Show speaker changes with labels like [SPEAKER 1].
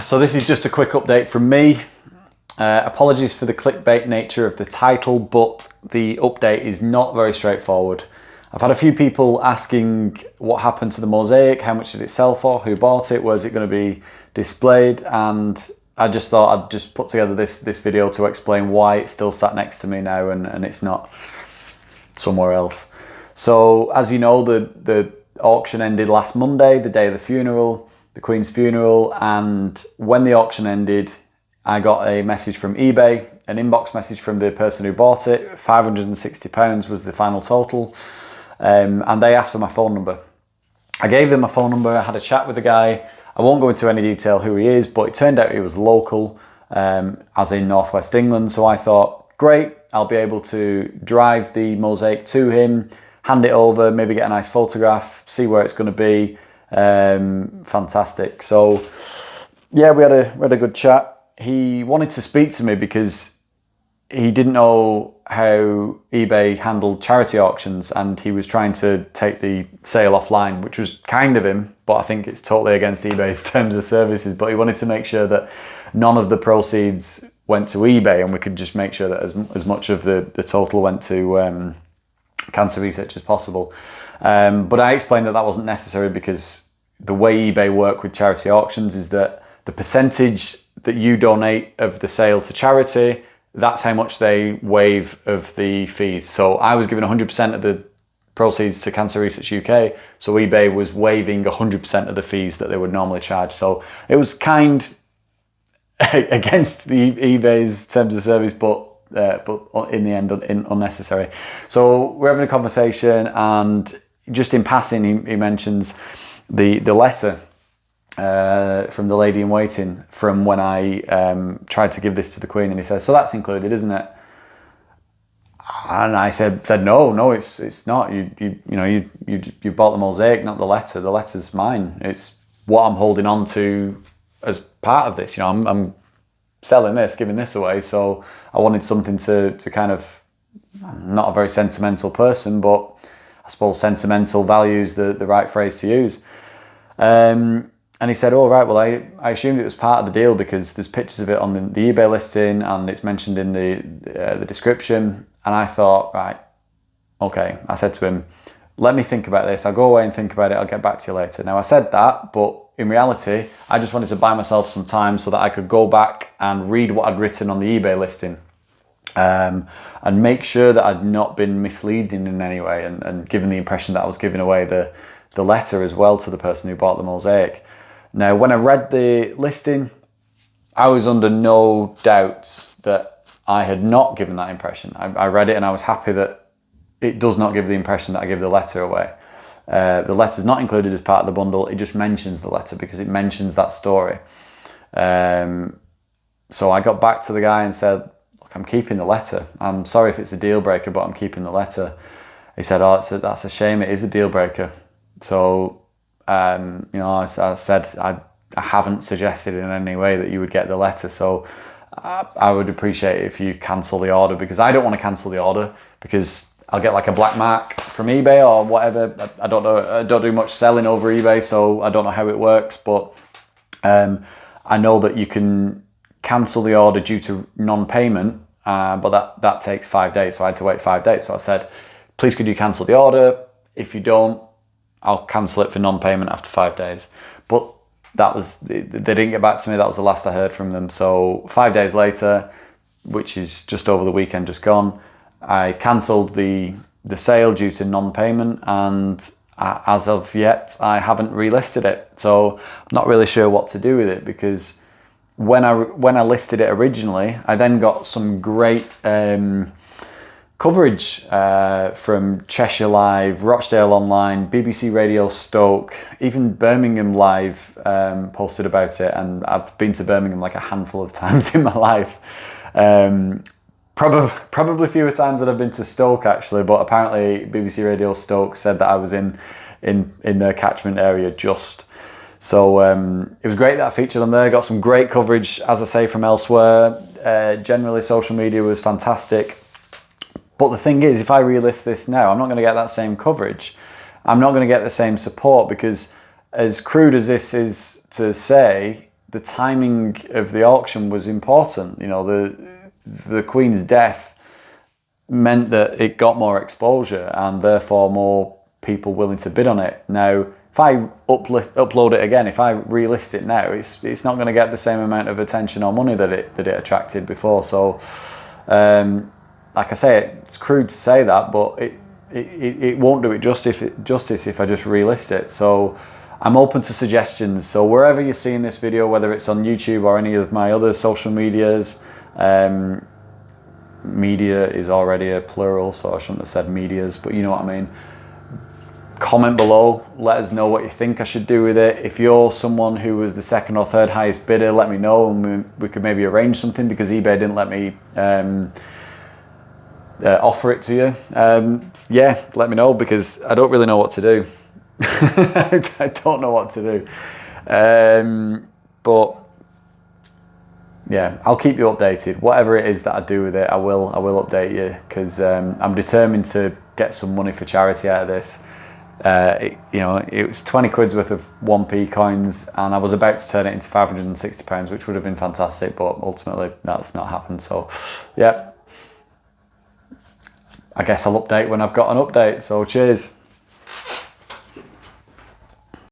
[SPEAKER 1] So this is just a quick update from me. Apologies for the clickbait nature of the title, but the update is not very straightforward. I've had a few people asking what happened to the mosaic, how much did it sell for, who bought it, where's it going to be displayed, and I just thought I'd just put together this video to explain why it's still sat next to me now and it's not somewhere else. So as you know, the auction ended last Monday, the day of the funeral, the Queen's funeral, and when the auction ended, I got a message from eBay, an inbox message from the person who bought it. £560 was the final total, and they asked for my phone number. I gave them my phone number, I had a chat with the guy. I won't go into any detail who he is, but it turned out he was local, as in Northwest England, so I thought, great, I'll be able to drive the mosaic to him, hand it over, maybe get a nice photograph, see where it's going to be. Fantastic. So yeah, we had a good chat. He wanted to speak to me because he didn't know how eBay handled charity auctions, and he was trying to take the sale offline, which was kind of him, but I think it's totally against eBay's terms of services. But he wanted to make sure that none of the proceeds went to eBay, and we could just make sure that as much of the total went to cancer research as possible. But I explained that wasn't necessary, because the way eBay work with charity auctions is that the percentage that you donate of the sale to charity, that's how much they waive of the fees. So I was given 100% of the proceeds to Cancer Research UK, so eBay was waiving 100% of the fees that they would normally charge. So it was kind against the eBay's terms of service, but in the end unnecessary. So we're having a conversation, and just in passing he mentions the letter from the lady in waiting from when I tried to give this to the Queen, and he says, so that's included, isn't it? And I said no, it's not. You bought the mosaic, not the letter. The letter's mine. It's what I'm holding on to as part of this. I'm selling this, giving this away, so I wanted something to kind of, I'm not a very sentimental person, but I suppose sentimental value is the right phrase to use. And he said, oh right, well I assumed it was part of the deal because there's pictures of it on the eBay listing and it's mentioned in the description. And I thought, right, okay. I said to him, let me think about this. I'll go away and think about it. I'll get back to you later. Now I said that, but in reality, I just wanted to buy myself some time so that I could go back and read what I'd written on the eBay listing, and make sure that I'd not been misleading in any way and given the impression that I was giving away the letter as well to the person who bought the mosaic. Now, when I read the listing, I was under no doubt that I had not given that impression. I read it and I was happy that it does not give the impression that I give the letter away. The letter's not included as part of the bundle. It just mentions the letter because it mentions that story. So I got back to the guy and said, look, I'm keeping the letter. I'm sorry if it's a deal breaker, but I'm keeping the letter. He said, oh, that's a shame. It is a deal breaker. So, I said, I haven't suggested in any way that you would get the letter. So I would appreciate it if you cancel the order, because I don't want to cancel the order because I'll get like a black mark from eBay or whatever. I don't know. I don't do much selling over eBay, so I don't know how it works. But I know that you can cancel the order due to non-payment, but that takes 5 days. So I had to wait 5 days. So I said, please could you cancel the order? If you don't, I'll cancel it for non-payment after 5 days. But they didn't get back to me. That was the last I heard from them. So 5 days later, which is just over the weekend just gone, I cancelled the sale due to non-payment, and as of yet I haven't relisted it. So I'm not really sure what to do with it, because when I listed it originally, I then got some great coverage from Cheshire Live, Rochdale Online, BBC Radio Stoke, even Birmingham Live posted about it, and I've been to Birmingham like a handful of times in my life. Probably fewer times than I've been to Stoke actually, but apparently BBC Radio Stoke said that I was in their catchment area just. So it was great that I featured on there. Got some great coverage, as I say, from elsewhere. Generally, social media was fantastic. But the thing is, if I relist this now, I'm not going to get that same coverage. I'm not going to get the same support, because as crude as this is to say, the timing of the auction was important. You know, the Queen's death meant that it got more exposure and therefore more people willing to bid on it. Now, if I upload it again, if I relist it now, it's not going to get the same amount of attention or money that it attracted before. So, like I say, it's crude to say that, but it won't do it justice if I just relist it. So I'm open to suggestions. So wherever you're seeing this video, whether it's on YouTube or any of my other social medias, media is already a plural, so I shouldn't have said medias, but you know what I mean. Comment below, let us know what you think I should do with it. If you're someone who was the second or third highest bidder, let me know, and we could maybe arrange something, because eBay didn't let me offer it to you. Yeah, let me know, because I don't really know what to do. I don't know what to do. But yeah, I'll keep you updated. Whatever it is that I do with it, I will update you, because I'm determined to get some money for charity out of this. You know, it was 20 quid's worth of 1p coins, and I was about to turn it into £560, which would have been fantastic, but ultimately that's not happened. So yeah, I guess I'll update when I've got an update. So cheers.